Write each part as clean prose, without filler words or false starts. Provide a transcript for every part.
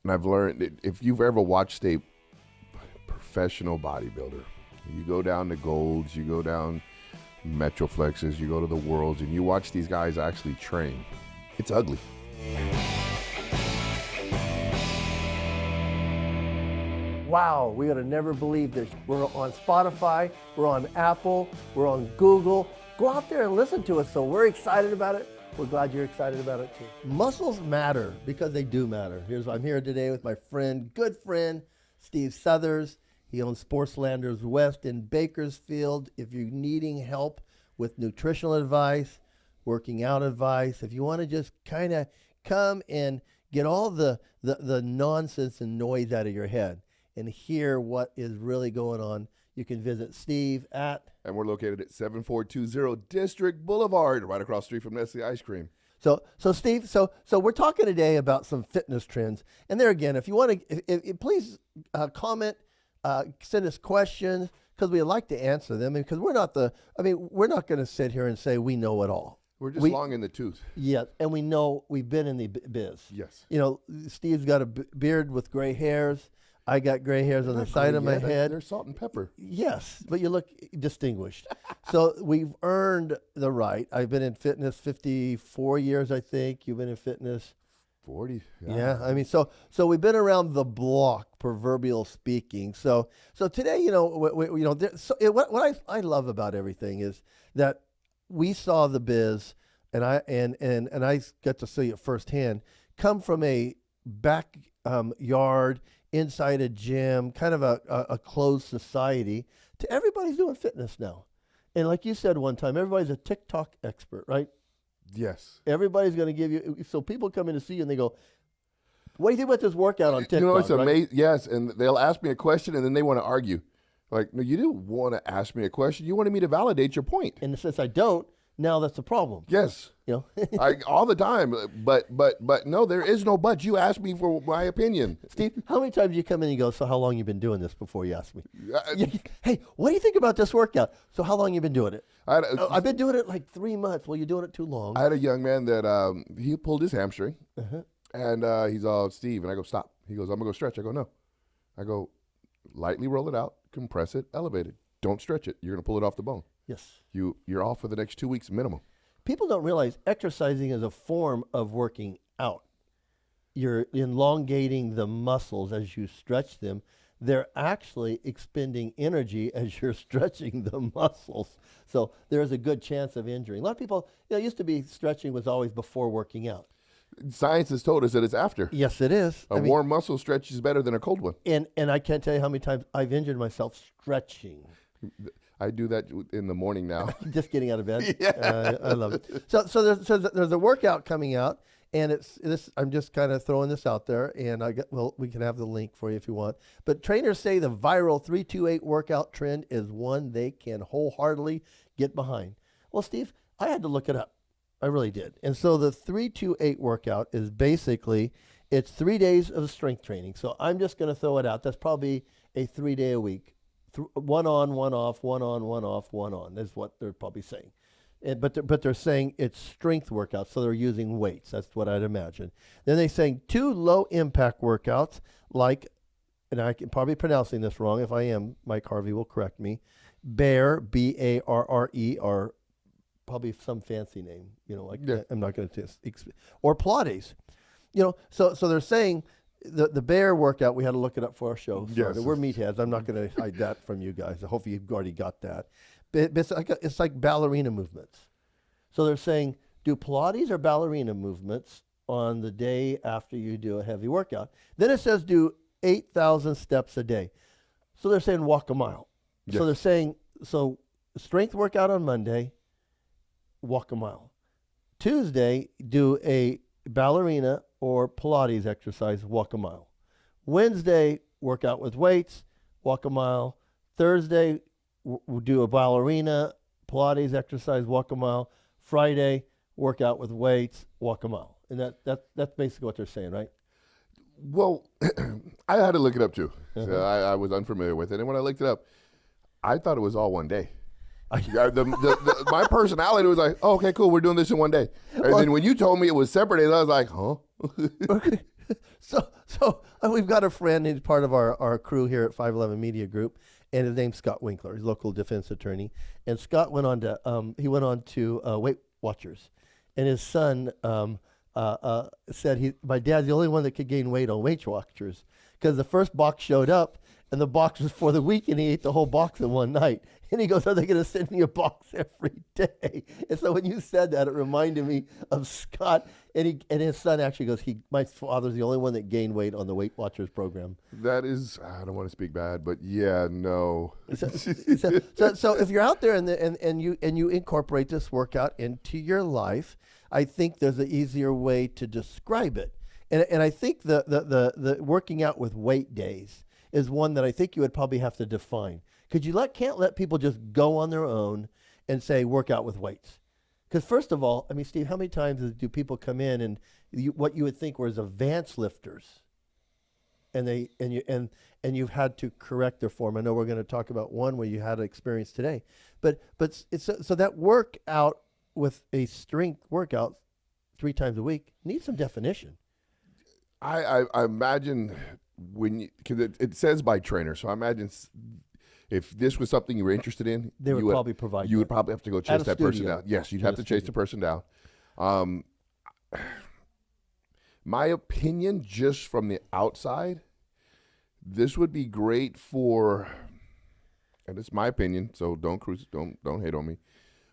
And I've learned that if you've ever watched a professional bodybuilder, you go down to Golds, you go down Metroflexes, you go to the Worlds, and you watch these guys actually train. It's ugly. Wow, we would have never believed this. We're on Spotify, we're on Apple, we're on Google. Go out there and listen to us. So we're excited about it. We're glad you're excited about it too. Muscles matter because they do matter. I'm here today with my good friend, Steve Southers. He owns Sportslanders West in Bakersfield. If you're needing help with nutritional advice, working out advice, if you want to just kind of come and get all the nonsense and noise out of your head and hear what is really going on, you can visit Steve at... And we're located at 7420 District Boulevard, right across the street from Nestle Ice Cream. So Steve, so we're talking today about some fitness trends. And there again, if you want to, please comment, send us questions, because we'd like to answer them. Because we're not going to sit here and say we know it all. We're just long in the tooth. Yes, and we know we've been in the biz. Yes. You know, Steve's got a beard with gray hairs. I got gray hairs on the side of my head. They're salt and pepper. Yes, but you look distinguished. So we've earned the right. I've been in fitness 54 years, I think. You've been in fitness 40. Yeah, I mean, so we've been around the block, proverbial speaking. So today, you know, what I love about everything is that we saw the biz, and I got to see it firsthand, come from a backyard inside a gym, kind of a closed society, to everybody's doing fitness now. And like you said one time, everybody's a TikTok expert, right? Yes. Everybody's going to give you, so people come in to see you and they go, what do you think about this workout on TikTok? You know, it's amazing. Right? Yes, and they'll ask me a question and then they want to argue. Like, no, you didn't want to ask me a question. You wanted me to validate your point. And since I don't, now that's a problem. Yes. You know, all the time. But no, there is no but. You asked me for my opinion. Steve, how many times do you come in and you go, so how long you been doing this before you ask me? Hey, what do you think about this workout? So how long you been doing it? I've been doing it like 3 months. Well, you're doing it too long. I had a young man that he pulled his hamstring, and he's all, Steve, and I go, stop. He goes, I'm going to go stretch. I go, no. I go, lightly roll it out, compress it, elevate it. Don't stretch it. You're going to pull it off the bone. Yes. You're off for the next 2 weeks minimum. People don't realize exercising is a form of working out. You're elongating the muscles as you stretch them. They're actually expending energy as you're stretching the muscles. So there's a good chance of injury. A lot of people, it used to be stretching was always before working out. Science has told us that it's after. Yes, it is. A warm muscle stretch is better than a cold one. And I can't tell you how many times I've injured myself stretching. I do that in the morning now. Just getting out of bed. Yeah. I love it. So there's a workout coming out, and it's this. I'm just kind of throwing this out there, and we can have the link for you if you want. But trainers say the viral 328 workout trend is one they can wholeheartedly get behind. Well, Steve, I had to look it up. I really did. And so the 328 workout is basically, it's 3 days of strength training. So I'm just going to throw it out. That's probably a 3 day a week. One on, one off, one on, one off, one on is what they're probably saying. But they're saying it's strength workouts, so they're using weights. That's what I'd imagine. Then they're saying 2 low impact workouts like, and I can probably pronouncing this wrong. If I am, Mike Harvey will correct me. Bear, B-A-R-R-E, or probably some fancy name. You know, like I'm not going to or Pilates. You know, so they're saying. The bear workout, we had to look it up for our show. Yes. We're meatheads. I'm not going to hide that from you guys. I hope you've already got that. But it's like ballerina movements. So they're saying, do Pilates or ballerina movements on the day after you do a heavy workout. Then it says do 8,000 steps a day. So they're saying walk a mile. Yes. So they're saying, so strength workout on Monday, walk a mile. Tuesday, do a ballerina or Pilates exercise, walk a mile. Wednesday, work out with weights, walk a mile. Thursday, we'll do a ballerina, Pilates exercise, walk a mile. Friday, work out with weights, walk a mile. And that's basically what they're saying, right? Well, I had to look it up too. So I was unfamiliar with it. And when I looked it up, I thought it was all one day. My personality was like, oh, okay, cool, we're doing this in one day. And then when you told me it was separate days, I was like, huh? Okay. So We've got a friend who's part of our crew here at 511 Media Group, and his name's Scott Winkler. He's a local defense attorney. And Scott went on to Weight Watchers, and his son said my dad's the only one that could gain weight on Weight Watchers because the first box showed up, and the box was for the week, and he ate the whole box in one night. And he goes, "Are they going to send me a box every day?" And so when you said that, it reminded me of Scott. And his son actually goes, my father's the only one that gained weight on the Weight Watchers program. That is, I don't want to speak bad, but yeah, no. So if you're out there and you incorporate this workout into your life, I think there's an easier way to describe it. And I think the working out with weight days is one that I think you would probably have to define. Because you can't let people just go on their own and say work out with weights. Because first of all, I mean, Steve, how many times do people come in and what you would think was advanced lifters, and you've had to correct their form? I know we're going to talk about one where you had an experience today, but so that workout with a strength workout 3 times a week needs some definition. I imagine because it says by trainer, so I imagine if this was something you were interested in, they would probably provide. You would probably have to go chase that person down. Yes, you'd have to chase the person down. My opinion, just from the outside, this would be great for, and it's my opinion, so don't hate on me.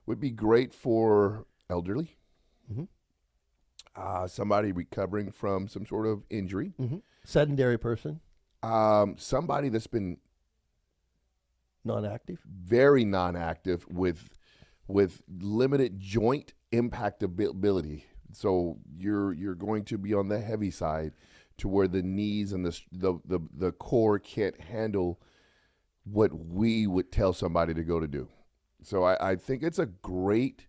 Would be great for elderly, somebody recovering from some sort of injury, sedentary person, somebody that's been non-active, very non-active with limited joint impactability. So you're going to be on the heavy side to where the knees and the core can't handle what we would tell somebody to go to do. So I think it's a great,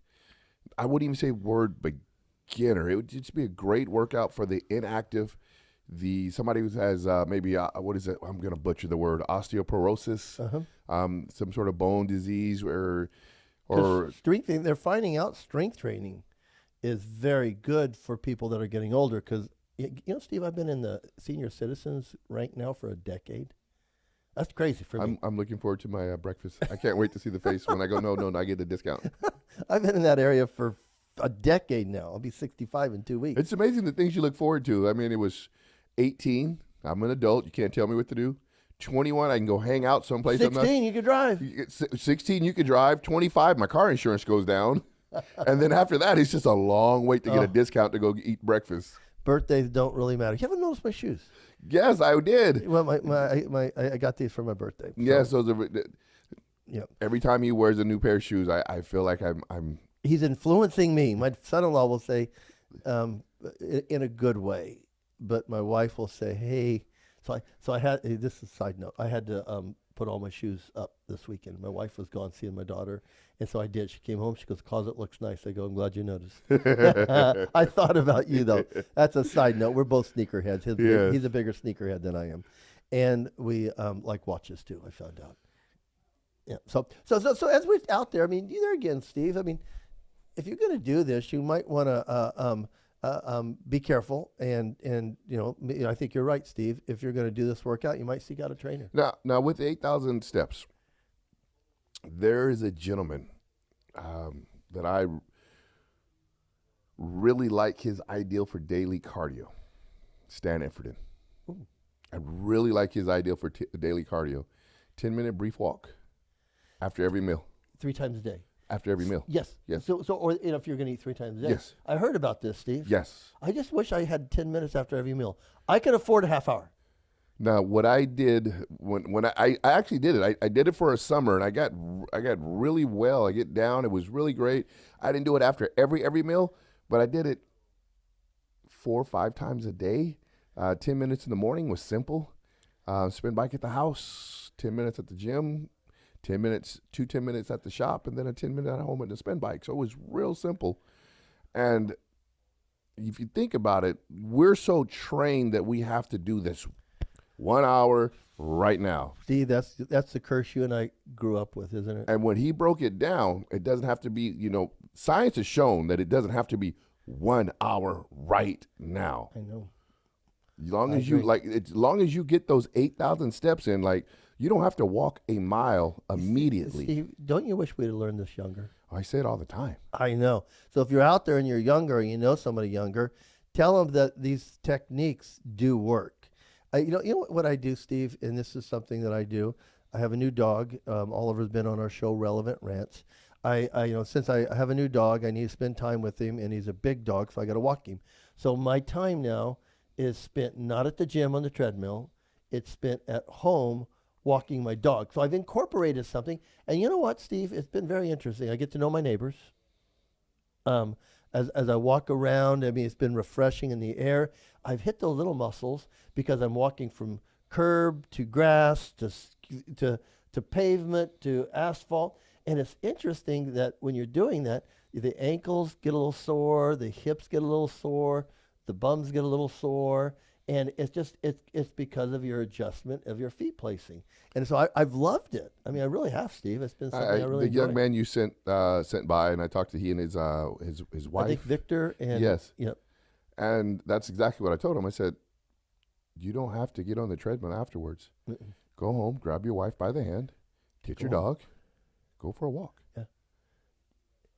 I wouldn't even say word beginner. It would just be a great workout for the inactive, somebody who has maybe what is it? I'm going to butcher the word, osteoporosis, some sort of bone disease or strength. They're finding out strength training is very good for people that are getting older because Steve, I've been in the senior citizens rank now for a decade. That's crazy for me. I'm looking forward to my breakfast. I can't wait to see the face when I go, no, I get the discount. I've been in that area for a decade now. I'll be 65 in 2 weeks. It's amazing the things you look forward to. I mean, it was 18. I'm an adult. You can't tell me what to do. 21, I can go hang out someplace. 16, you can drive. 16, you can drive. 25, my car insurance goes down. And then after that, it's just a long wait to get a discount to go eat breakfast. Birthdays don't really matter. You haven't noticed my shoes? Yes, I did. Well, I got these for my birthday. So. Yes, those are. Yep. Every time he wears a new pair of shoes, I feel like I'm. He's influencing me. My son-in-law will say, in a good way, but my wife will say, "Hey." So I had. This is a side note. I had to put all my shoes up this weekend. My wife was gone seeing my daughter, and so I did. She came home. She goes, "Closet looks nice." I go, "I'm glad you noticed." I thought about you though. That's a side note. We're both sneakerheads. He's a bigger sneakerhead than I am, and we like watches too. I found out. Yeah. So as we're out there, I mean, there again, Steve. I mean, if you're going to do this, you might want to be careful, and I think you're right, Steve. If you're going to do this workout, you might seek out a trainer. Now with 8,000 steps, there is a gentleman that I really like his ideal for daily cardio, Stan Efferton. Ooh. I really like his ideal for daily cardio. 10-minute brief walk after every meal. 3 times a day. After every meal. Yes. Yes. So or if you're going to eat 3 times a day. Yes. I heard about this, Steve. Yes. I just wish I had 10 minutes after every meal. I could afford a half hour. Now, what I did when I actually did it, I did it for a summer, and I got really well. I get down. It was really great. I didn't do it after every meal, but I did it 4 or 5 times a day. 10 minutes in the morning was simple. Spin bike at the house, 10 minutes at the gym, 10 minutes at the shop, and then a 10-minute at home at the spin bike. So it was real simple. And if you think about it, we're so trained that we have to do this 1 hour right now. Steve, that's the curse you and I grew up with, isn't it? And when he broke it down, it doesn't have to be, science has shown that it doesn't have to be 1 hour right now. I know. As long I as you agree. as long as you get those 8,000 steps in, like you don't have to walk a mile Steve, immediately. Steve, don't you wish we'd have learned this younger? I say it all the time. I know. So if you're out there and you're younger, or you know somebody younger, tell them that these techniques do work. You know what I do, Steve, and this is something that I do. I have a new dog. Oliver's been on our show, Relevant Rants. Since I have a new dog, I need to spend time with him, and he's a big dog, so I got to walk him. So my time now is spent not at the gym on the treadmill. It's spent at home walking my dog. So I've incorporated something. And you know what, Steve? It's been very interesting. I get to know my neighbors. Um, as I walk around, I mean, it's been refreshing in the air. I've hit those little muscles because I'm walking from curb to grass to pavement to asphalt. And it's interesting that when you're doing that, the ankles get a little sore, the hips get a little sore, the bums get a little sore, and it's because of your adjustment of your feet placing. And so I've loved it. I mean, I really have, Steve. It's been something I really the young enjoy. man you sent by, and I talked to he and his wife. I think Victor and Yes. Yep. And that's exactly what I told him. I said, you don't have to get on the treadmill afterwards. Mm-mm. Go home, grab your wife by the hand, get your dog, go for a walk. Yeah.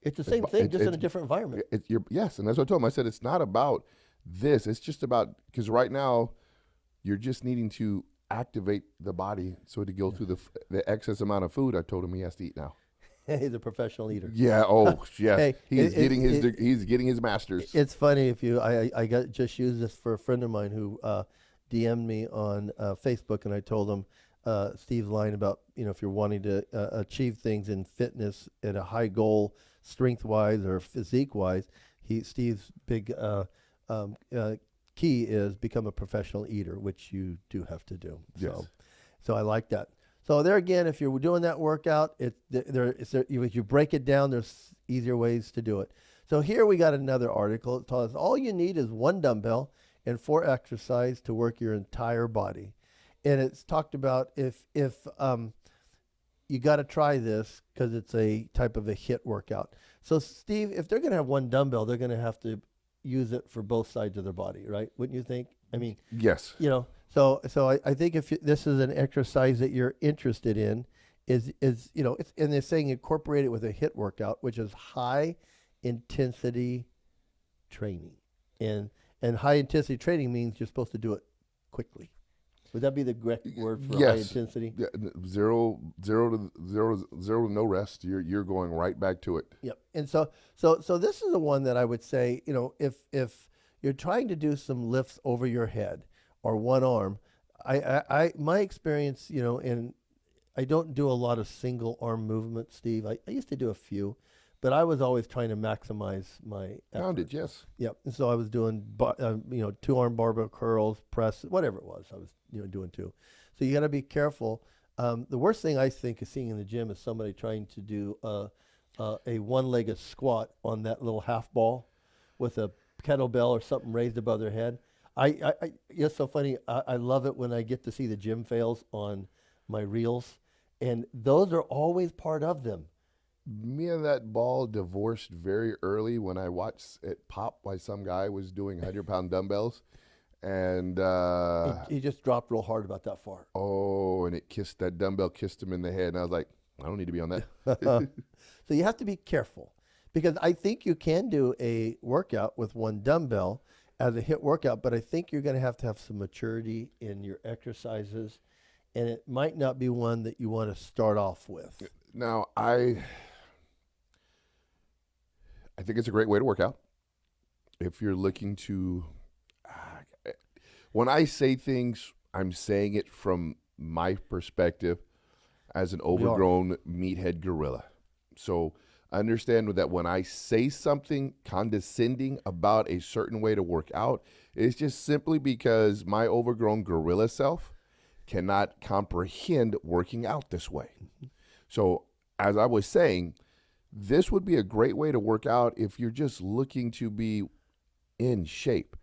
It's the same thing, just in a it's- different environment. Yes, and that's what I told him. I said, it's not about this. It's just about, because right now you're just needing to activate the body so to go through the excess amount of food. I told him he has to eat now. He's a professional eater. Yeah. Oh, yes. Hey, he's getting his master's. It's funny if you I got just used this for a friend of mine who DM'd me on Facebook, and I told him Steve's line about if you're wanting to achieve things in fitness at a high goal, strength wise or physique wise, Steve's big key is become a professional eater, which you do have to do. Yes. So I like that. So there again, if you're doing that workout, if you break it down, there's easier ways to do it. So here we got another article. It tells us all you need is one dumbbell and 4 exercises to work your entire body. And it's talked about if you got to try this because it's a type of a HIIT workout. So Steve, if they're going to have one dumbbell, they're going to have to use it for both sides of their body, right? Wouldn't you think? I mean, Yes. So I think if this is an exercise that you're interested in, it's and they're saying incorporate it with a HIIT workout, which is high intensity training, and high intensity training means you're supposed to do it quickly. Would that be the correct word for high intensity? Yeah, zero to no rest. You're going right back to it. Yep. And so this is the one that I would say, if you're trying to do some lifts over your head or one arm, I my experience, and I don't do a lot of single arm movements, Steve. I used to do a few, but I was always trying to maximize my effort. Pounded, yes. Yep. And so I was doing, 2-arm barbell curls, press, whatever it was. I was, doing two. So you got to be careful. The worst thing I think is seeing in the gym is somebody trying to do a one-legged squat on that little half ball with a kettlebell or something raised above their head. It's so funny. I love it when I get to see the gym fails on my reels, and those are always part of them. Me and that ball divorced very early when I watched it pop while some guy was doing 100-pound dumbbells. And He just dropped real hard about that far. and that dumbbell kissed him in the head. And I was like, I don't need to be on that. So you have to be careful, because I think you can do a workout with one dumbbell as a HIIT workout, but I think you're going to have some maturity in your exercises, and it might not be one that you want to start off with. Now, I think it's a great way to work out. If you're looking to, when I say things, I'm saying it from my perspective as an overgrown meathead gorilla. So understand that when I say something condescending about a certain way to work out, it's just simply because my overgrown gorilla self cannot comprehend working out this way. So as I was saying, this would be a great way to work out if you're just looking to be in shape.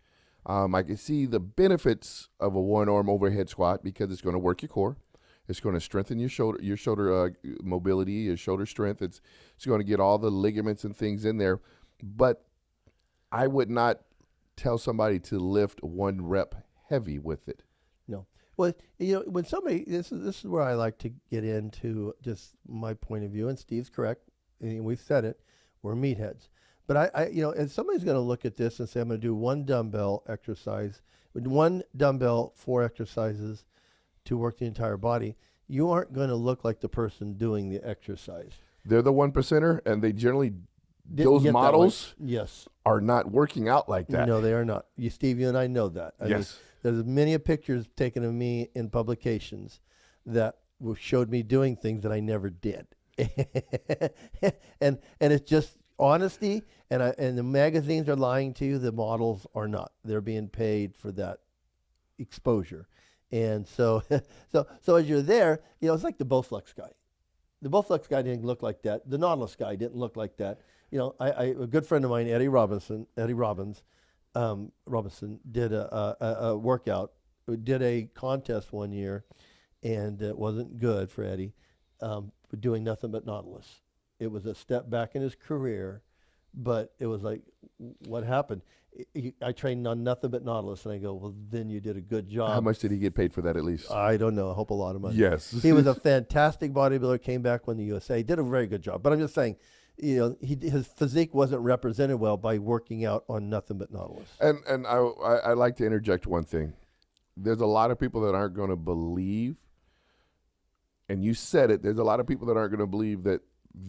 I can see the benefits of a one-arm overhead squat because it's going to work your core. It's going to strengthen your shoulder mobility, your shoulder strength. It's going to get all the ligaments and things in there. But I would not tell somebody to lift one rep heavy with it. No. Well, when somebody, this is where I like to get into just my point of view, and Steve's correct. And we've said it, we're meatheads. But if somebody's going to look at this and say, I'm going to do one dumbbell exercise, with one dumbbell, 4 exercises to work the entire body, you aren't going to look like the person doing the exercise. They're the 1%er, and they generally, those models yes, are not working out like that. No, they are not. Steve, you and I know that. I mean, there's many pictures taken of me in publications that showed me doing things that I never did. and it's just honesty, and the magazines are lying to you. The models are not. They're being paid for that exposure. And so as you're there, it's like the Bowflex guy. The Bowflex guy didn't look like that. The Nautilus guy didn't look like that. A good friend of mine, Eddie Robbins, did a workout, did a contest one year, and it wasn't good for Eddie, doing nothing but Nautilus. It was a step back in his career, but it was like, what happened? I trained on nothing but Nautilus, and I go, well, then you did a good job. How much did he get paid for that at least? I don't know. I hope a lot of money. Yes. He was a fantastic bodybuilder, came back when the USA, did a very good job. But I'm just saying, his physique wasn't represented well by working out on nothing but Nautilus. And I like to interject one thing. There's a lot of people that aren't going to believe, and you said it, there's a lot of people that aren't going to believe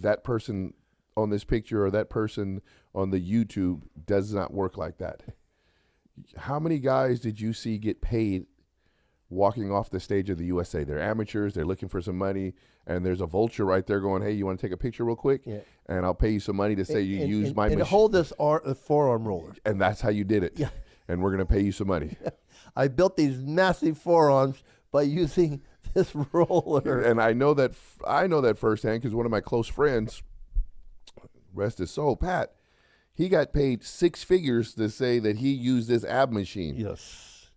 that person on this picture or that person on the YouTube does not work like that. How many guys did you see get paid walking off the stage of the USA? They're amateurs, they're looking for some money, and there's a vulture right there going, hey, you want to take a picture real quick? Yeah. And I'll pay you some money to say you use my machine. And hold this forearm roller. And that's how you did it. Yeah. And we're going to pay you some money. I built these massive forearms by using this roller. And I know that firsthand because one of my close friends, rest his soul, Pat, he got paid 6 figures to say that he used this ab machine. Yes.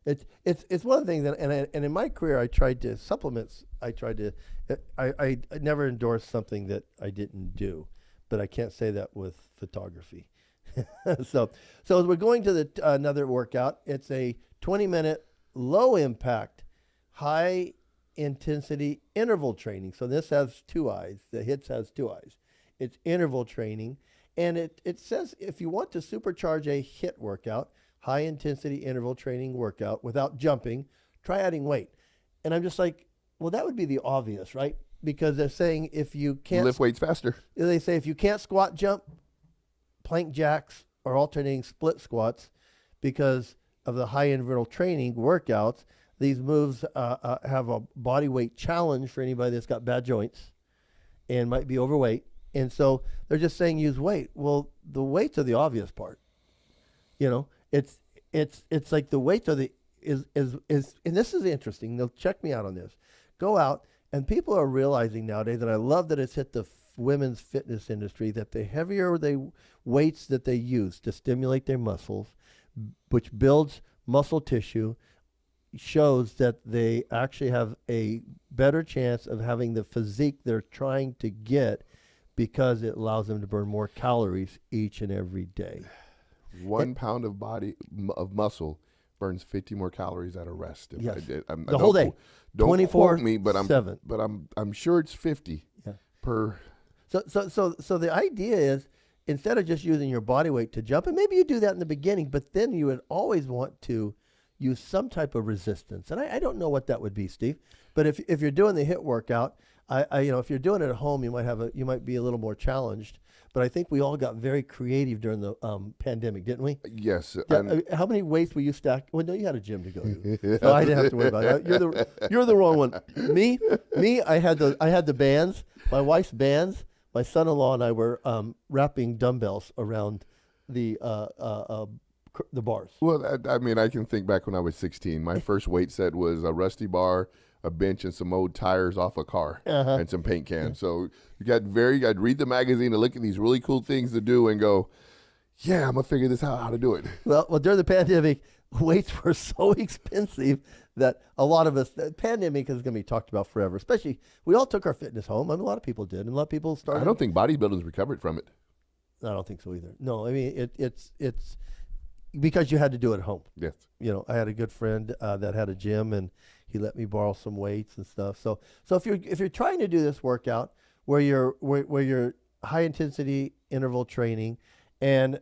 It's one of the things that, and in my career I tried to supplement. I never endorsed something that I didn't do, but I can't say that with photography. So as we're going to another workout, it's a 20-minute low impact, high intensity interval training. So this has 2 eyes. The HIITs has 2 eyes. It's interval training, and it says if you want to supercharge a HIIT workout, high intensity interval training workout without jumping, try adding weight. And I'm just like, well, that would be the obvious, right? Because they're saying if you can't lift weights faster. They say if you can't squat, jump, plank jacks, or alternating split squats, because of the high interval training workouts, these moves have a body weight challenge for anybody that's got bad joints and might be overweight. And so they're just saying use weight. Well, the weights are the obvious part. It's like the weights are is and this is interesting. They'll check me out on this. Go out, and people are realizing nowadays, and I love that it's hit the women's fitness industry, that the heavier weights that they use to stimulate their muscles, which builds muscle tissue, shows that they actually have a better chance of having the physique they're trying to get, because it allows them to burn more calories each and every day. 1 pound of muscle burns 50 more calories at a rest. Yes. The whole day. Don't quote me, but I'm I'm sure it's 50 per. So the idea is, instead of just using your body weight to jump, and maybe you do that in the beginning, but then you would always want to use some type of resistance. And I don't know what that would be, Steve. But if you're doing the HIIT workout, if you're doing it at home, you might be a little more challenged. But I think we all got very creative during the pandemic, didn't we? Yes. How many weights were you stacked? Well, no, you had a gym to go to, so I didn't have to worry about it. You're the wrong one. Me, I had the bands. My wife's bands. My son-in-law and I were wrapping dumbbells around the bars. Well, I can think back when I was 16. My first weight set was a rusty bar, a bench, and some old tires off a car, and some paint cans. So you got to read the magazine and look at these really cool things to do and go, yeah, I'm going to figure this out, how to do it. Well, during the pandemic, weights were so expensive that a lot of us, the pandemic is going to be talked about forever. Especially, we all took our fitness home. A lot of people did, and a lot of people started. I don't think bodybuilding's recovered from it. I don't think so either. No, I mean, it's because you had to do it at home. Yes. You know, I had a good friend that had a gym, and he let me borrow some weights and stuff. So if you're trying to do this workout where you're high intensity interval training, and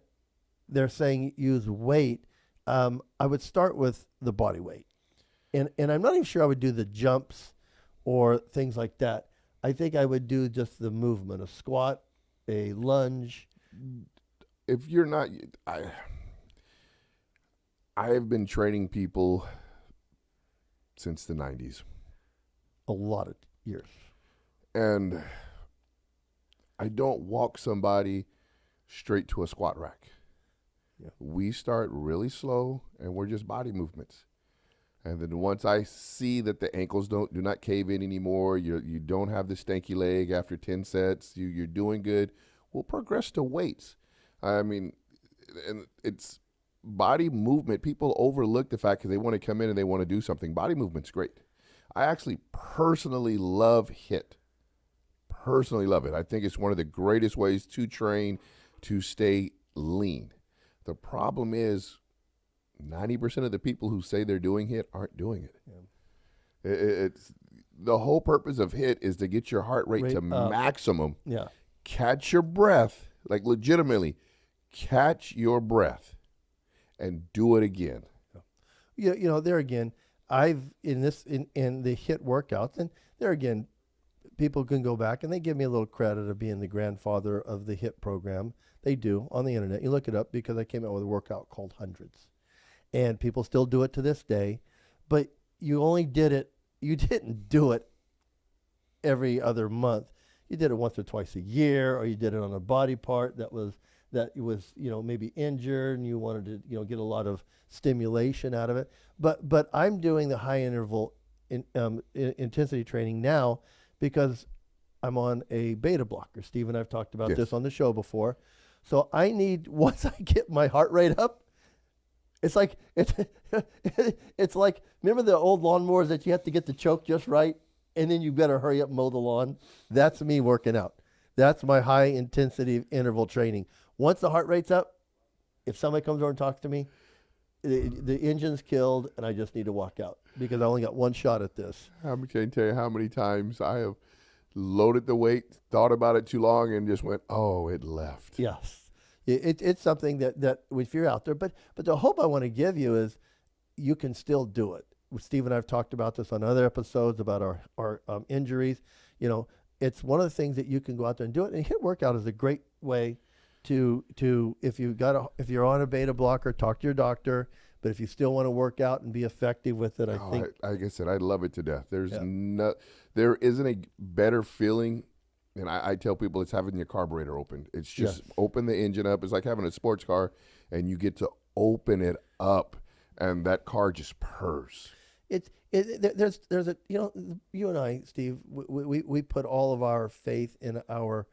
they're saying use weight, I would start with the body weight, and I'm not even sure I would do the jumps or things like that. I think I would do just the movement, a squat, a lunge. If you're not, I've been training people since the 90s. A lot of years. And I don't walk somebody straight to a squat rack. Yeah. We start really slow, and we're just body movements. And then once I see that the ankles do not cave in anymore, you don't have the stanky leg after 10 sets, you're doing good, we'll progress to weights. I mean, and it's body movement. People overlook the fact because they want to come in and they want to do something. Body movement's great. I actually personally love HIIT. Personally love it. I think it's one of the greatest ways to train to stay lean. The problem is 90% of the people who say they're doing HIIT aren't doing it. Yeah. It's the whole purpose of HIIT is to get your heart rate to maximum. Yeah. Catch your breath, like legitimately catch your breath and do it again. You know, there again, I've in the HIIT workouts, and there again, people can go back and they give me a little credit of being the grandfather of the HIIT program. They do on the internet. You look it up because I came out with a workout called Hundreds. And people still do it to this day, but you didn't do it every other month. You did it once or twice a year, or you did it on a body part that was maybe injured and you wanted to get a lot of stimulation out of it. But I'm doing the high interval intensity training now because I'm on a beta blocker. Steve and I've talked about this on the show before. So I need, once I get my heart rate up, it's like remember the old lawnmowers that you have to get the choke just right, and then you better hurry up and mow the lawn? That's me working out. That's my high intensity interval training. Once the heart rate's up, if somebody comes over and talks to me, the engine's killed, and I just need to walk out because I only got one shot at this. I can't tell you how many times I have loaded the weight, thought about it too long, and just went, oh, it left. Yes. It's something that if you're out there, but the hope I want to give you is you can still do it. Steve and I have talked about this on other episodes about our injuries. You know, it's one of the things that you can go out there and do it. And HIIT workout is a great way to if you're on a beta blocker, talk to your doctor. But if you still want to work out and be effective with it, I think. Like I said, I love it to death. There isn't a better feeling. And I tell people it's having your carburetor open. It's just open the engine up. It's like having a sports car, and you get to open it up, and that car just purrs. There's a you and I, Steve, we put all of our faith in our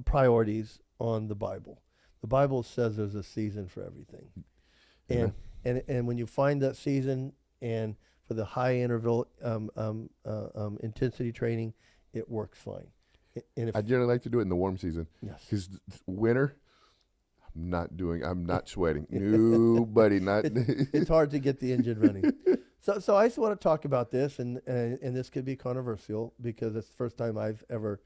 priorities on the Bible. The Bible says there's a season for everything, and when you find that season and for the high interval intensity training, it works fine. And I generally like to do it in the warm season. Yes. Because winter, I'm not sweating. Nobody, not. It's hard to get the engine running. So I just want to talk about this, and this could be controversial because it's the first time I've ever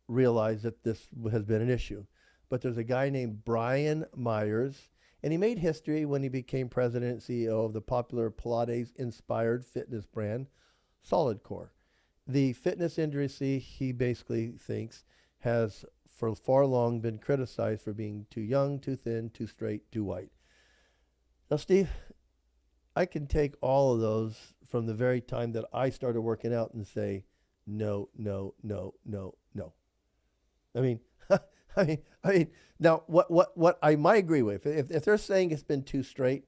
realized that this has been an issue. But there's a guy named Brian Myers, and he made history when he became president and CEO of the popular Pilates-inspired fitness brand, Solid Core. The fitness industry, he basically thinks, has for far long been criticized for being too young, too thin, too straight, too white. Now, Steve, I can take all of those from the very time that I started working out and say, no, no, no, no, no. I mean, now what I might agree with, if they're saying it's been too straight,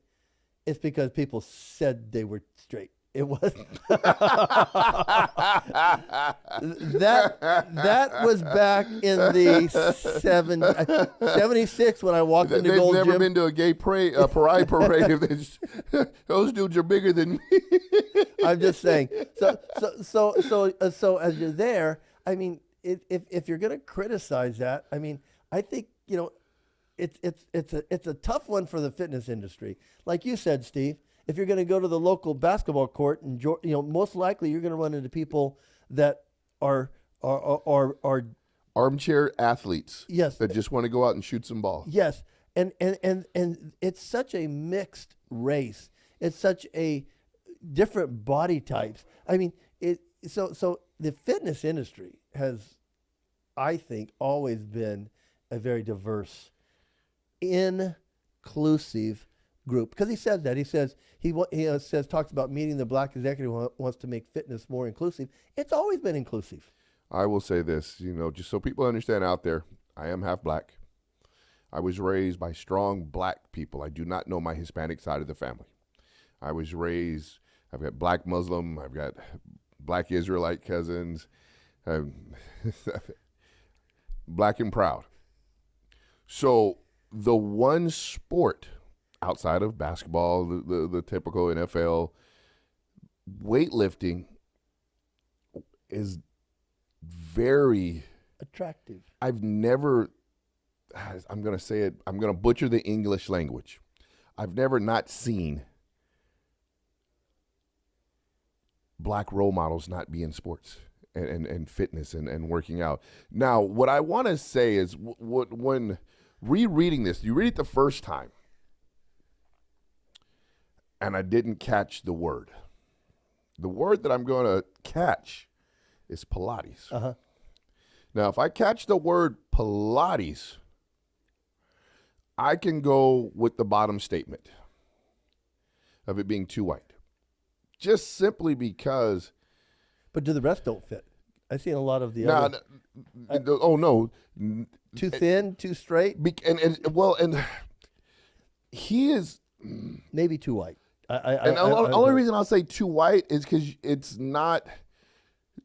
it's because people said they were straight. It was that was back in the 76 when I walked into Gold Gym. They've never been to a gay pride parade. Those dudes are bigger than me. I'm just saying. So as you're there, I mean, if you're going to criticize that, I mean, I think it's a tough one for the fitness industry. Like you said, Steve, if you're going to go to the local basketball court and most likely you're going to run into people that are armchair athletes. Yes. That just want to go out and shoot some ball. Yes. And it's such a mixed race. It's such a different body types. I mean, so the fitness industry has, I think, always been a very diverse, inclusive group. Because he said that. He says talks about meeting the black executive who wants to make fitness more inclusive. It's always been inclusive. I will say this, just so people understand out there, I am half black. I was raised by strong black people. I do not know my Hispanic side of the family. I was raised, I've got black Muslim, I've got black Israelite cousins, black and proud. So the one sport outside of basketball, the typical NFL, weightlifting is very attractive. I'm going to say it, I'm going to butcher the English language. I've never not seen black role models not be in sports and fitness and working out. Now, what I want to say is when rereading this, you read it the first time, and I didn't catch the word. The word that I'm going to catch is Pilates. Uh-huh. Now, if I catch the word Pilates, I can go with the bottom statement of it being too white. Just simply because. But do the rest don't fit? I've seen a lot of the other. No. Too thin, too straight? And he is. Maybe too white. The only reason I'll say too white is because it's not.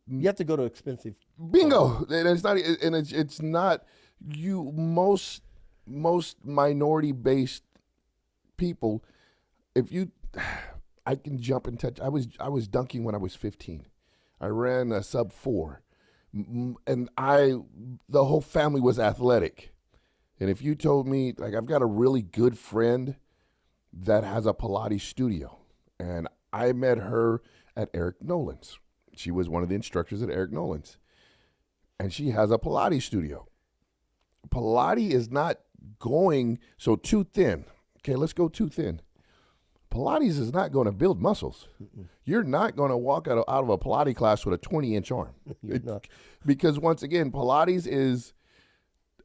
You have to go to expensive. Bingo. And it's not. And it's not. Most minority based people. If you, I can jump and touch. I was dunking when I was 15. I ran a sub 4, and the whole family was athletic. And if you told me, like, I've got a really good friend that has a Pilates studio, and I met her at Eric Nolan's. She was one of the instructors at Eric Nolan's, and she has a Pilates studio. Pilates is not going so too thin. Okay, let's go too thin. Pilates is not going to build muscles. Mm-mm. You're not going to walk out of a Pilates class with a 20-inch arm. Because once again, Pilates is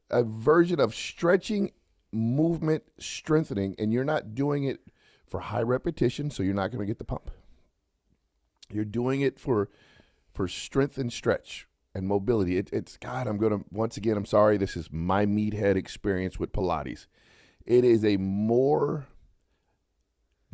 a version of stretching, movement, strengthening, and you're not doing it for high repetition, so you're not going to get the pump. You're doing it for strength and stretch and mobility. It's God, I'm sorry, this is my meathead experience with Pilates. It is a more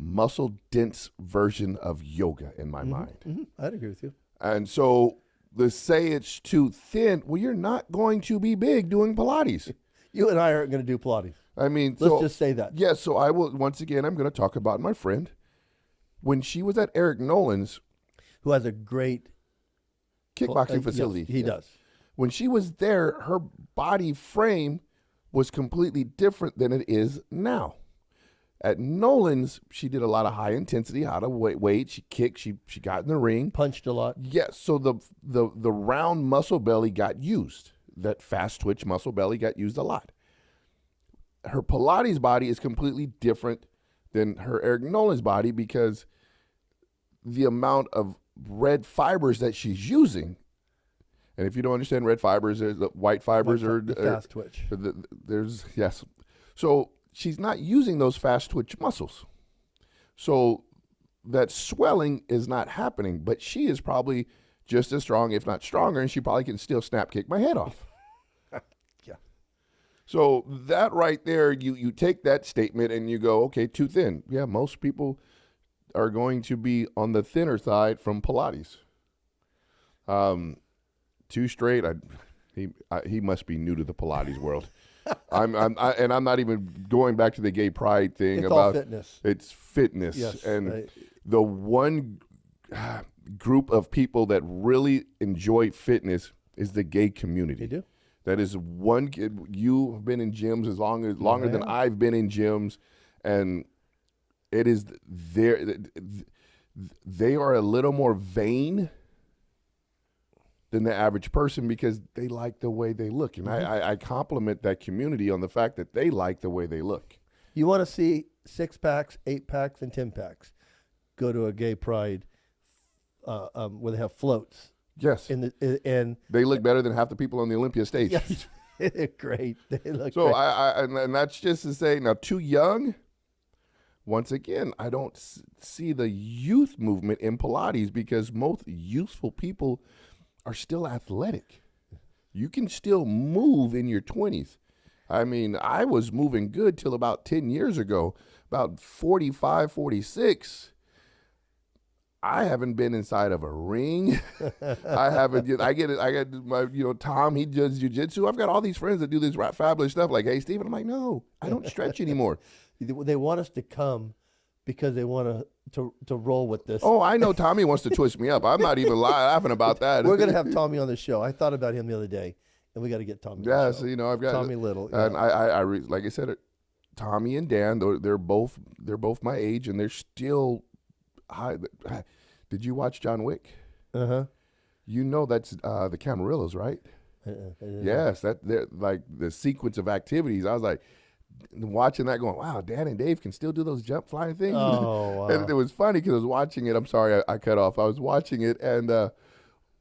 muscle-dense version of yoga in my mind. Mm-hmm. I'd agree with you. And so to say it's too thin, well, you're not going to be big doing Pilates. You and I aren't going to do Pilates. I mean, let's just say that. Yeah, so I will, once again, I'm going to talk about my friend. When she was at Eric Nolan's, who has a great kickboxing facility. Yes, he does. When she was there, her body frame was completely different than it is now. At Nolan's, she did a lot of high intensity, a lot of weight. She kicked. She got in the ring, punched a lot. Yes. So the round muscle belly got used. That fast twitch muscle belly got used a lot. Her Pilates body is completely different than her Eric Nolan's body because the amount of red fibers that she's using. And if you don't understand red fibers, there's the white fibers fast twitch. Yes. So she's not using those fast twitch muscles. So that swelling is not happening, but she is probably just as strong, if not stronger, and she probably can still snap kick my head off. Yeah. So that right there, you take that statement and you go, okay, too thin. Yeah, most people are going to be on the thinner side from Pilates. Too straight, he must be new to the Pilates world. I'm not even going back to the gay pride thing. It's about all fitness. It's fitness. Yes, and the one group of people that really enjoy fitness is the gay community. They do. That is one kid. You've been in gyms longer than I've been in gyms, and it is they are a little more vain than the average person because they like the way they look. And I compliment that community on the fact that they like the way they look. You want to see 6-packs, 8-packs, and 10-packs. Go to a gay pride where they have floats. Yes. And they look better than half the people on the Olympia stage. Yes. They're great. They look so great. And that's just to say, now too young, once again, I don't see the youth movement in Pilates because most youthful people are still athletic. You can still move in your 20s. I mean, I was moving good till about 10 years ago. About 45, 46, I haven't been inside of a ring. I haven't. I get it. I got my, Tom. He does jiu-jitsu. I've got all these friends that do this fabulous stuff. Like, hey, Steven. I'm like, no, I don't stretch anymore. They want us to come because they want to roll with this. Oh, I know Tommy wants to twist me up. I'm not even laughing about that. We're gonna have Tommy on the show. I thought about him the other day, and we got to get Tommy. Yeah, on the show. so I've got Tommy Little, and I like I said, Tommy and Dan. They're both my age, and they're still high. Did you watch John Wick? You know that's the Camarillos, right? Yes, they're like the sequence of activities. I was like watching that, going, "Wow, Dan and Dave can still do those jump flying things." Oh, wow. And it was funny because I was watching it. I'm sorry, I cut off. I was watching it and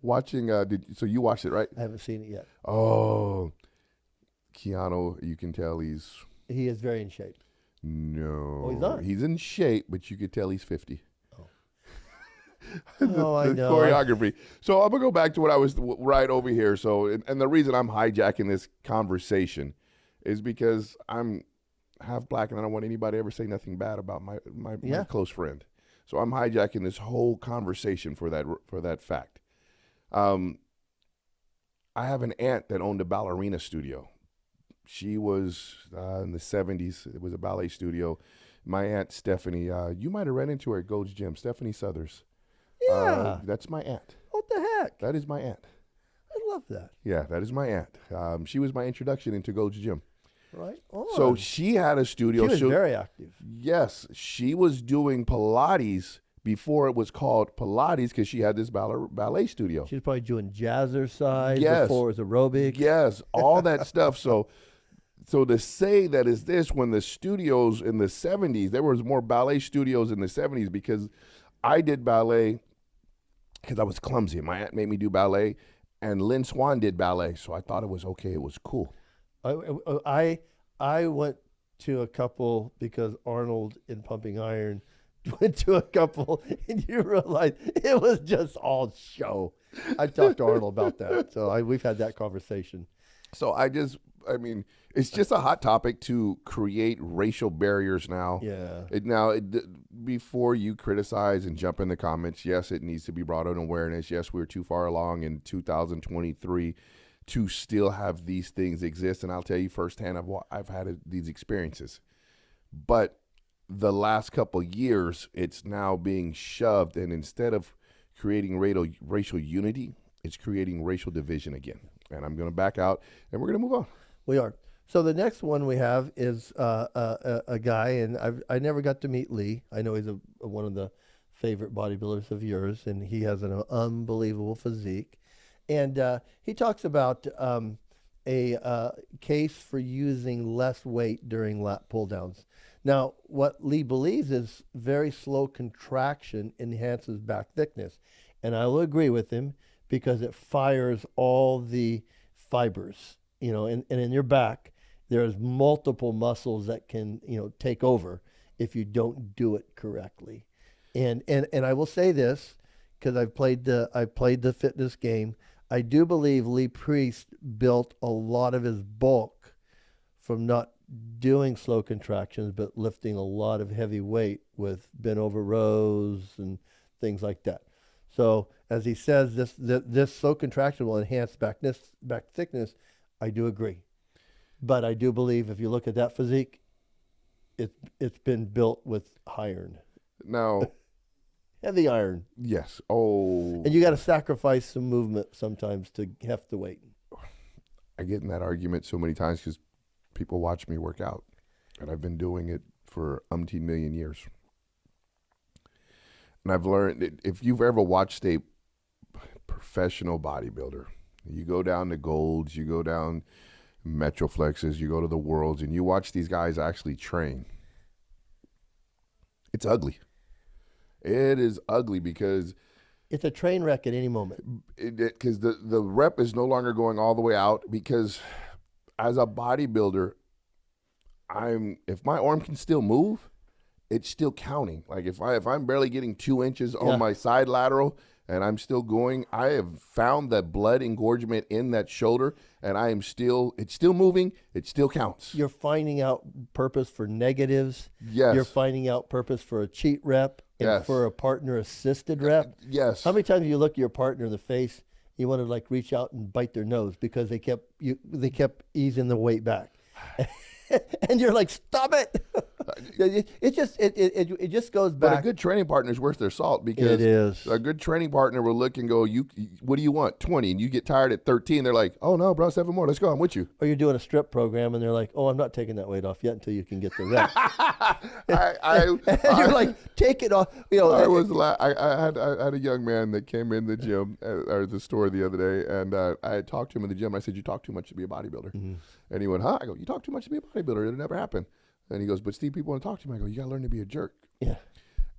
watching. So you watched it, right? I haven't seen it yet. Oh, Keanu, you can tell he is very in shape. No, oh, he's not. He's in shape, but you could tell he's 50. I know. Choreography. So I'm gonna go back to what I was right over here. So, and the reason I'm hijacking this conversation is because I'm half black and I don't want anybody to ever say nothing bad about my close friend. So I'm hijacking this whole conversation for that fact. I have an aunt that owned a ballerina studio. She was in the 70s. It was a ballet studio. My aunt Stephanie, you might have ran into her at Gold's Gym. Stephanie Southers. Yeah. That's my aunt. What the heck? That is my aunt. I love that. Yeah, that is my aunt. She was my introduction into Gold's Gym. Right on. So she had a studio. She was very active. Yes. She was doing Pilates before it was called Pilates because she had this ballet studio. She was probably doing jazzercise Yes. before it was aerobics. Yes, all that stuff. So to say that is this when the studios in the 70s, there was more ballet studios in the 70s because I did ballet because I was clumsy. My aunt made me do ballet, and Lynn Swan did ballet, so I thought it was okay. It was cool. I went to a couple because Arnold in Pumping Iron went to a couple, and you realize it was just all show. I talked to Arnold about that, so we've had that conversation. So it's just a hot topic to create racial barriers now. Yeah. Before you criticize and jump in the comments, yes, it needs to be brought on awareness. Yes, we're too far along in 2023 to still have these things exist. And I'll tell you firsthand, I've had these experiences. But the last couple of years, it's now being shoved. And instead of creating racial unity, it's creating racial division again. And I'm going to back out, and we're going to move on. We are. So the next one we have is a guy, and I never got to meet Lee. I know he's one of the favorite bodybuilders of yours, and he has an unbelievable physique. And he talks about a case for using less weight during lat pull-downs. Now, what Lee believes is very slow contraction enhances back thickness. And I will agree with him because it fires all the fibers, and in your back, there's multiple muscles that can, take over if you don't do it correctly. And I will say this, because I played the fitness game. I do believe Lee Priest built a lot of his bulk from not doing slow contractions, but lifting a lot of heavy weight with bent over rows and things like that. So as he says, this slow contraction will enhance back thickness. I do agree. But I do believe if you look at that physique, it's been built with iron. Now, heavy iron. Yes. Oh. And you got to sacrifice some movement sometimes to heft the weight. I get in that argument so many times because people watch me work out, and I've been doing it for umpteen million years. And I've learned that if you've ever watched a professional bodybuilder, you go down to Golds, you go down Metroflexes, you go to the Worlds, and you watch these guys actually train. It's ugly. It is ugly because it's a train wreck at any moment. Because the rep is no longer going all the way out, because as a bodybuilder, if my arm can still move, it's still counting. Like if I'm barely getting 2 inches on my side lateral and I'm still going, I have found that blood engorgement in that shoulder, and it's still moving. It still counts. You're finding out purpose for negatives. Yes. You're finding out purpose for a cheat rep and for a partner assisted rep. Yes. How many times do you look your partner in the face, you want to like reach out and bite their nose because they kept easing the weight back. And you're like, stop it. It just goes back. But a good training partner is worth their salt, because it is. A good training partner will look and go, what do you want? 20, and you get tired at 13. They're like, oh no, bro, 7 more. Let's go. I'm with you. Or you're doing a strip program and they're like, oh, I'm not taking that weight off yet until you can get the rep. And you're like, take it off. You know, I had a young man that came in the gym or the store the other day, and I had talked to him in the gym. I said, you talk too much to be a bodybuilder. Mm-hmm. And he went, huh? I go, you talk too much to be a bodybuilder. It'll never happen. And he goes, but Steve, people want to talk to me. I go, you got to learn to be a jerk. Yeah.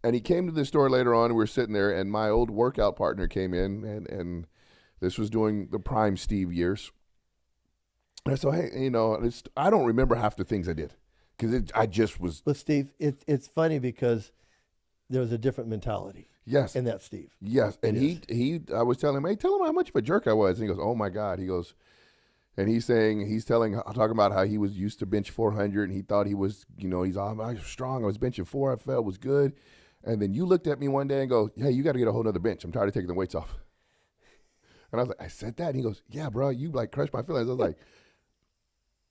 And he came to the store later on, and we were sitting there, and my old workout partner came in, and this was during the prime Steve years. And I said, hey, I don't remember half the things I did, because I just was. But Steve, it's funny because there was a different mentality. Yes. In that Steve. Yes. And I was telling him, hey, tell him how much of a jerk I was. And he goes, oh my God. He goes, and talking about how he was used to bench 400, and he thought he was, I was strong. I was benching 4. I felt was good. And then you looked at me one day and go, hey, you got to get a whole nother bench. I'm tired of taking the weights off. And I was like, I said that? And he goes, yeah, bro, you like crushed my feelings. I was like,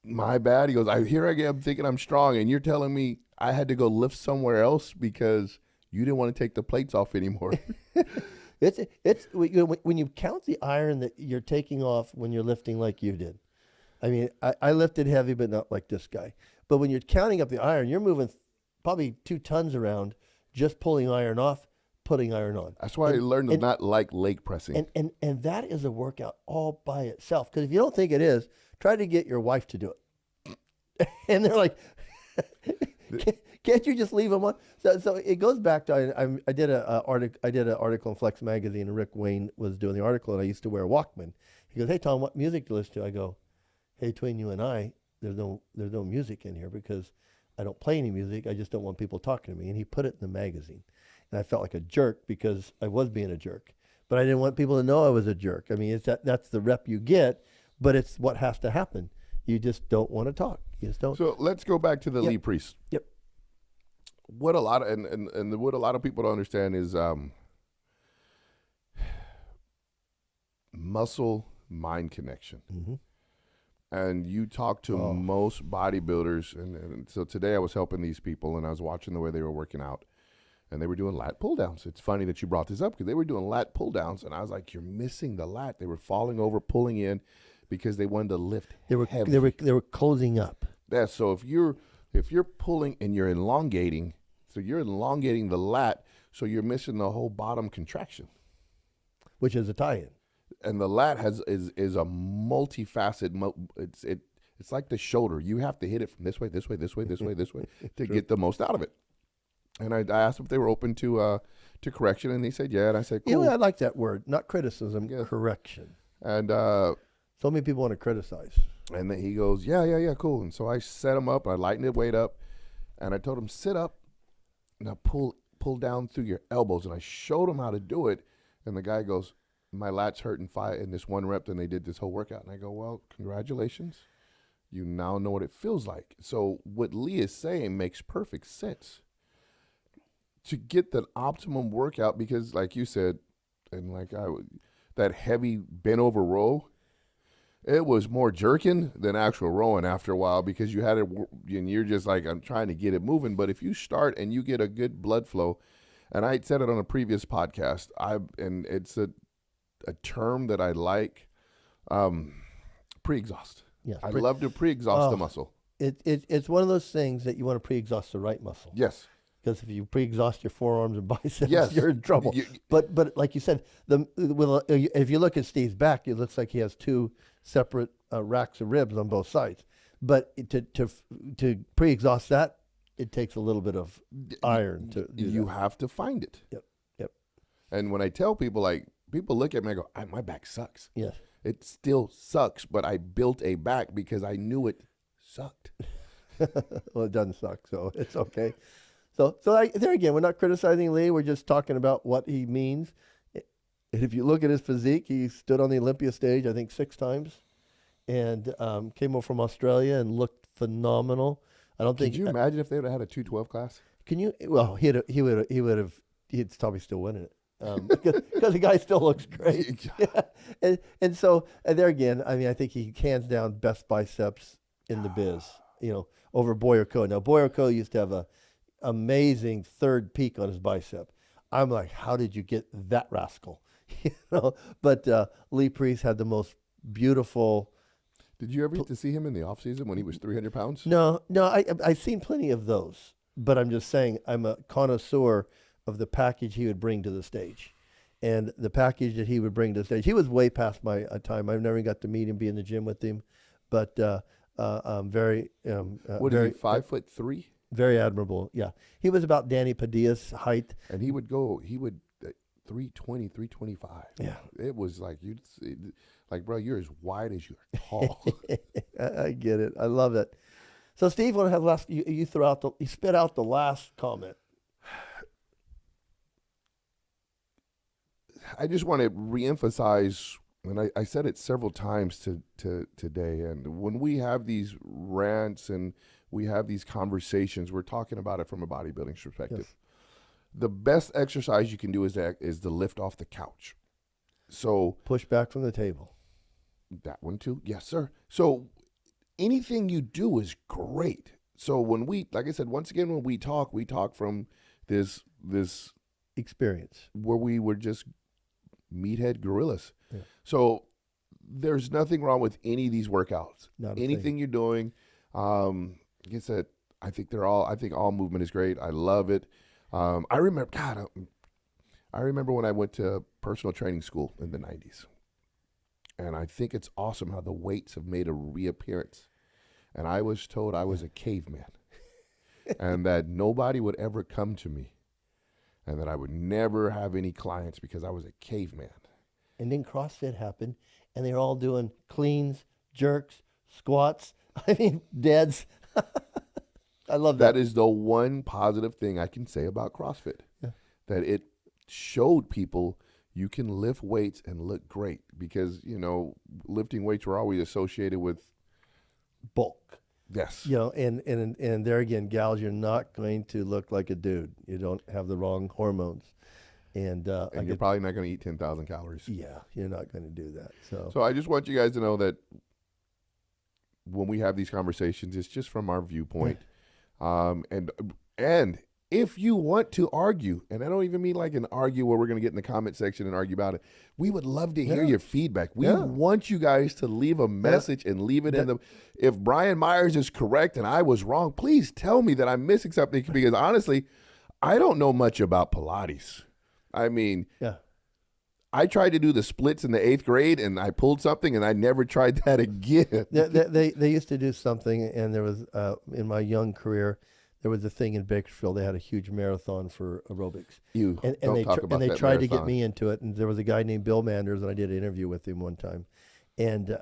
my bad. He goes, here I am thinking I'm strong, and you're telling me I had to go lift somewhere else because you didn't want to take the plates off anymore. It's when you count the iron that you're taking off when you're lifting like you did. I mean, I lifted heavy, but not like this guy. But when you're counting up the iron, you're moving probably 2 tons around, just pulling iron off, putting iron on. That's why I learned to not like leg pressing. And that is a workout all by itself. Because if you don't think it is, try to get your wife to do it. And they're like, can't you just leave them on? So it goes back to I did an article in Flex magazine, and Rick Wayne was doing the article, and I used to wear a Walkman. He goes, hey Tom, what music do you listen to? I go, hey, between you and I, there's no music in here because I don't play any music. I just don't want people talking to me. And he put it in the magazine, and I felt like a jerk because I was being a jerk, but I didn't want people to know I was a jerk. I mean, that's the rep you get, but it's what has to happen. You just don't want to talk. You just don't. So let's go back to the Lee Priest. Yep. What a lot of and what a lot of people don't understand is muscle mind connection. Mm-hmm. And you talk to most bodybuilders, and so today I was helping these people, and I was watching the way they were working out, and they were doing lat pull downs. It's funny that you brought this up because they were doing lat pull downs, and I was like, you're missing the lat. They were falling over, pulling in because they wanted to lift heavy. They were closing up. Yeah, so if you're pulling and you're elongating, so you're elongating the lat, so you're missing the whole bottom contraction, which is a tie-in. And the lat is a multifaceted. It's like the shoulder. You have to hit it from this way to get the most out of it. And I asked them if they were open to correction, and they said yeah. And I said, cool. I like that word, not criticism, correction. And so many people want to criticize. And then he goes, yeah, cool. And so I set him up, I lightened the weight up, and I told him, sit up, now pull down through your elbows. And I showed him how to do it, and the guy goes, my lats hurt in this one rep, and they did this whole workout. And I go, well, congratulations. You now know what it feels like. So what Lee is saying makes perfect sense. To get the optimum workout, because like you said, and like that heavy bent over row, it was more jerking than actual rowing after a while, because you had it and you're just like, I'm trying to get it moving. But if you start and you get a good blood flow, and I said it on a previous podcast, and it's a term that I like, pre-exhaust. Yes, I love to pre-exhaust the muscle. It's one of those things that you want to pre-exhaust the right muscle. Yes. Because if you pre-exhaust your forearms and biceps, Yes. you're in trouble. But like you said, if you look at Steve's back, it looks like he has two separate racks of ribs on both sides. But to pre-exhaust that, it takes a little bit of iron to do You that. have to find it. Yep. And when I tell people, like, people look at me and go, my back sucks. Yes. It still sucks, but I built a back because I knew it sucked. Well, it doesn't suck, so it's okay. So there again, we're not criticizing Lee. We're just talking about what he means. And if you look at his physique, he stood on the Olympia stage, I think 6 times, and came over from Australia and looked phenomenal. I don't think. Could you imagine if they would have had a 212 class? Can you? Well, he'd probably still winning it. Because the guy still looks great. Yeah. And so there again, I mean, I think he hands down best biceps in the biz, over Boyer Coe. Now, Boyer Coe used to have a amazing third peak on his bicep. I'm like, how did you get that rascal? But Lee Priest had the most beautiful. Did you ever get to see him in the off season when he was 300 pounds? No, I've seen plenty of those, but I'm just saying I'm a connoisseur of the package he would bring to the stage. And the package that he would bring to the stage, he was way past my time. I've never got to meet him, be in the gym with him, but I'm very, What is he, 5'3"? Very admirable. Yeah, he was about Danny Padilla's height, and he would 320, 325. Yeah, it was like bro, you're as wide as you're tall. I get it. I love it. So Steve, want to have last? You spit out the last comment. I just want to reemphasize, and I said it several times today, and when we have these rants and we have these conversations, we're talking about it from a bodybuilding perspective. Yes. The best exercise you can do is the lift off the couch. So push back from the table. That one too. Yes, sir. So anything you do is great. So when like I said, once again, when we talk from this experience where we were just meathead gorillas. Yeah. So there's nothing wrong with any of these workouts. Anything you're doing. Like I said, I think all movement is great. I love it. I remember when I went to personal training school in the 90s. And I think it's awesome how the weights have made a reappearance. And I was told I was a caveman and that nobody would ever come to me and that I would never have any clients because I was a caveman. And then CrossFit happened and they're all doing cleans, jerks, squats, deads. I love that. That is the one positive thing I can say about CrossFit. Yeah. That it showed people you can lift weights and look great because, lifting weights were always associated with bulk. Yes. And there again, gals, you're not going to look like a dude. You don't have the wrong hormones. And you're probably not going to eat 10,000 calories. Yeah, you're not going to do that. So I just want you guys to know that when we have these conversations, it's just from our viewpoint. And if you want to argue, and I don't even mean like an argue where we're going to get in the comment section and argue about it. We would love to hear your feedback. We want you guys to leave a message and leave it in the. If Brian Myers is correct and I was wrong, please tell me that I'm missing something because honestly, I don't know much about Pilates. I tried to do the splits in the 8th grade and I pulled something and I never tried that again. They used to do something, and there was in my young career, there was a thing in Bakersfield. They had a huge marathon for aerobics. They tried to get me into it. And there was a guy named Bill Manders, and I did an interview with him one time. And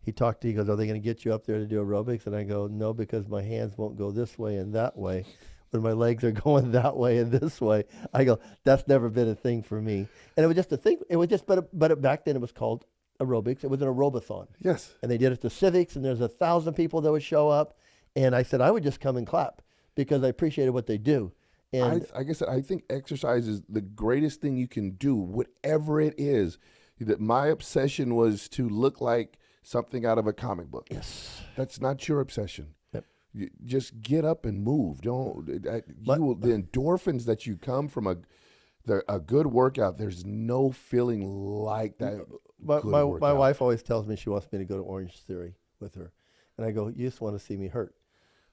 he goes, "Are they going to get you up there to do aerobics?" And I go, "No, because my hands won't go this way and that way. When my legs are going that way and this way." I go, "That's never been a thing for me." And it was just a thing. It was just, but back then it was called aerobics. It was an aerobathon. Yes. And they did it to Civics, and there's 1,000 people that would show up. And I said I would just come and clap because I appreciated what they do. And like I said, I think exercise is the greatest thing you can do, whatever it is. That my obsession was to look like something out of a comic book. Yes. That's not your obsession. Yep. You just get up and move. The endorphins that you come from a good workout, there's no feeling like that. my, good my workout. wife always tells me she wants me to go to Orange Theory with her. And I go, you just want to see me hurt.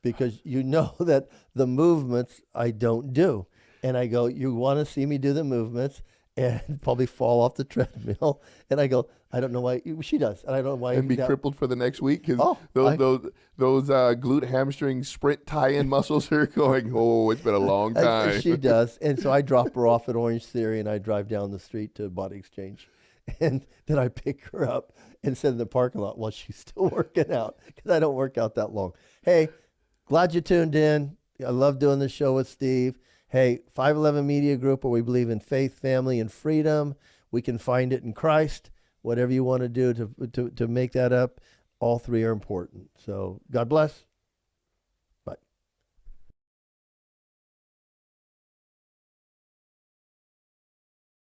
Because you know that the movements I don't do. And I go, you want to see me do the movements and probably fall off the treadmill. And I go, I don't know why. She does. And I don't know why. And be crippled for the next week because Oh, those glute hamstring sprint tie-in muscles are going, oh, it's been a long time. She does. And so I drop her off at Orange Theory and I drive down the street to Body Exchange. And then I pick her up and sit in the parking lot while she's still working out because I don't work out that long. Hey, glad you tuned in. I love doing the show with Steve. Hey, 511 Media Group, where we believe in faith, family, and freedom. We can find it in Christ. Whatever you want to do to make that up, all three are important. So God bless.